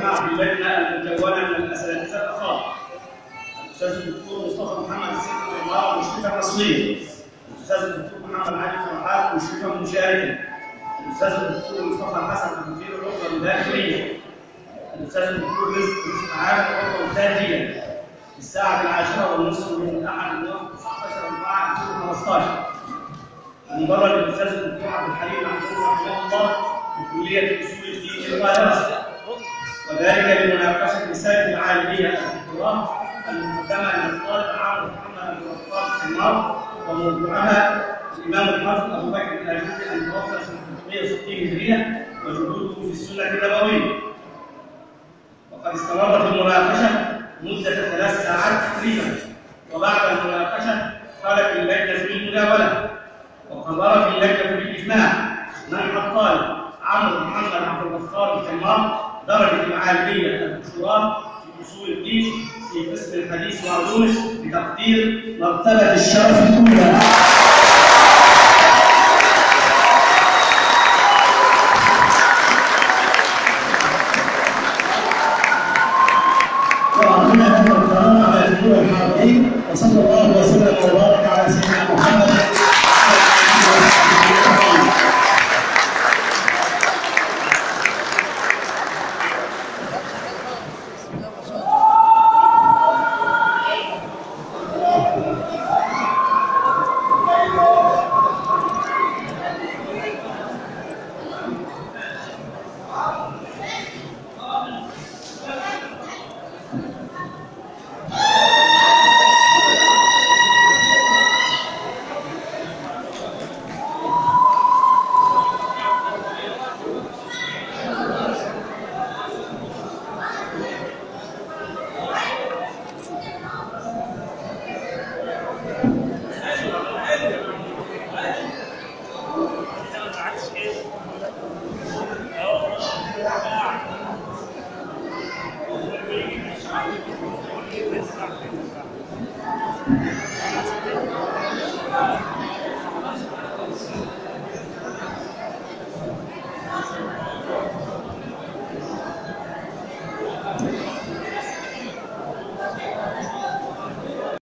واجتمع في اللجنه المكونه من الاساتذه الافاضل الاستاذ الدكتور مصطفى محمد السيد الاماره مشرفا رسميا، الاستاذ الدكتور محمد علي فرحات مشرفا مشاركا، الاستاذ الدكتور مصطفى الحسن مدير الرتبه الداخليه، الاستاذ الدكتور رزق عام الرتبه التاجيه الساعه 10:30 من احد الموافق 19/4/2015. انضم الاستاذ الدكتور عبد الحليم محمود رحمه الله بكليه اصول الدين في القاهره، وذلك لمناقشه رساله العالميه الدكتوراه المقدمه من الطالب عمرو محمد عبد الوهاب حمار، وموضوعها الامام الحافظ ابو بكر الاجوبي المتوفى سنه 360 هجريه وجهوده في السنه النبويه. وقد استمرت المناقشه مده 3 ساعات تقريبا، وبعد المناقشه قالت اللجنه في المداوله وقرر في اللجنه بالاجماع منح الطالب عمرو محمد عبد الغفار الحمار درجه العالميه الدكتوراه في اصول الدين في قسم الحديث وعلومه بتقدير مرتبه الشرف الاولى. وأعطينا أن الكرام على جميع الحاضرين، وصلى الله وسلم وبارك على سيدنا محمد.